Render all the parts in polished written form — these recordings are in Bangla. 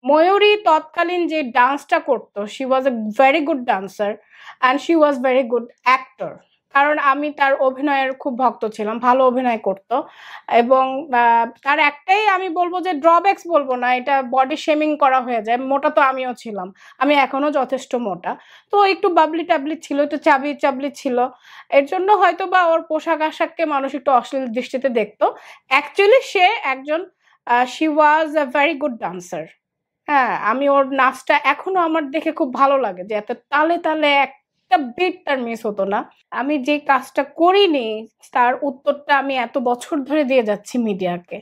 ময়ূরী তৎকালীন যে ডান্সটা করতো, she was a very good dancer and she was very good actor. কারণ আমি তার অভিনয়ের খুব ভক্ত ছিলাম, ভালো অভিনয় করতো। এবং তার একটাই আমি বলবো যে ড্রব্যাকস বলবো না, এটা বডি শেমিং করা হয়ে যায়। মোটা তো আমিও ছিলাম, আমি এখনো যথেষ্ট মোটা। তো একটু বাবলি টাবলি ছিল, একটু চাবলি চাবলি ছিল। এর জন্য হয়তো বা ওর পোশাক আশাককে মানুষ একটু অশ্লীল দৃষ্টিতে দেখতো। অ্যাকচুয়ালি সে একজন she was a very good dancer. হ্যাঁ, আমি ওর নাচটা এখনো আমার দেখে খুব ভালো লাগে যে এত তালে তালে একটা বিট তার মিস হতো না। আমি যে কাজটা করিনি তার উত্তরটা আমি এত বছর ধরে দিয়ে যাচ্ছি মিডিয়াকে।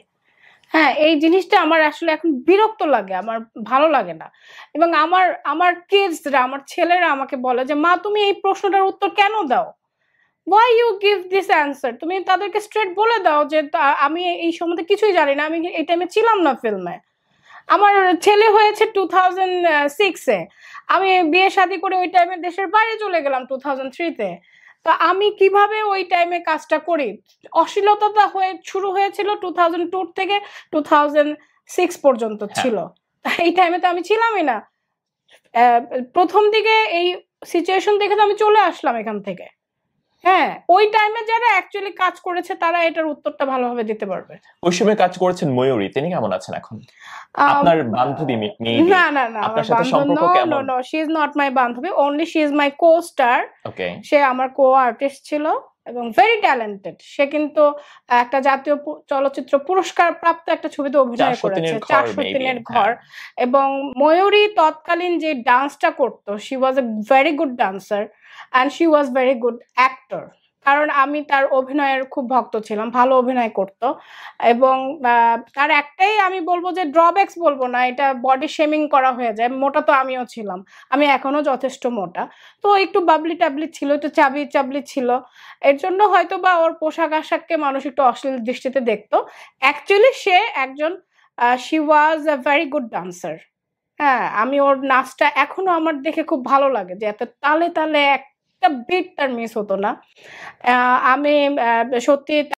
হ্যাঁ, এই জিনিসটা আমার আসলে এখন বিরক্ত লাগে, আমার ভালো লাগে না। এবং আমার আমার কিডসরা, আমার ছেলেরা আমাকে বলে যে মা তুমি এই প্রশ্নটার উত্তর কেন দাও? Why you give this answer? তুমি তাদেরকে স্ট্রেট বলে দাও যে আমি এই সম্বন্ধে কিছুই জানি না, আমি এই টাইমে ছিলাম না ফিল্মে। আমার ছেলে হয়েছে 2006-এ। আমি বিয়ে শাদী করে ওই টাইমে দেশের বাইরে চলে গেলাম 2003-তে। তো আমি কিভাবে ওই টাইমে কাজটা করি? অশ্লীলতাটা শুরু হয়েছিল 2002 থেকে 2006 পর্যন্ত ছিল। এই টাইমে তো আমি ছিলামই না। প্রথম দিকে এই সিচুয়েশন দেখে তো আমি চলে আসলাম এখান থেকে। হ্যাঁ, ওই টাইমে যারা অ্যাকচুয়ালি কাজ করেছে তারা এটার উত্তরটা ভালোভাবে দিতে পারবে। ওই সময় কাজ করেছেন ময়ূরী, তিনি কেমন আছেন এখন? আপনার বান্ধবী মেবি? না না না, আপনার সাথে সম্পর্ক কেমন? No, she is not my বান্ধবী, only she is my co-star. Okay. সে আমার কো-আর্টিস্ট ছিল এবং ভেরি ট্যালেন্টেড। সে কিন্তু একটা জাতীয় চলচ্চিত্র পুরস্কার প্রাপ্ত একটা ছবিতে অভিনয় করেছে, 403-এর ঘর। এবং ময়ূরী তৎকালীন যে ডান্সটা করতো, she was a very good dancer and she was very good actor. কারণ আমি তার অভিনয়ের খুব ভক্ত ছিলাম, ভালো অভিনয় করতো। এবং তার একটাই আমি বলবো যে ড্রব্যাকস বলবো না, এটা বডি শেমিং করা হয়ে যায়। মোটা তো আমিও ছিলাম, আমি এখনো যথেষ্ট মোটা। তো একটু বাবলি টাবলি ছিল, একটু চাবলি চাবলি ছিল। এর জন্য হয়তো বা ওর পোশাক আশাককে মানুষ একটু অশ্লীল দৃষ্টিতে দেখতো। অ্যাকচুয়ালি সে একজন she was a very good dancer. হ্যাঁ, আমি ওর নাচটা এখনো আমার দেখে খুব ভালো লাগে যে এত তালে তালে একটা বিট তার মিস হতো না। আমি সত্যি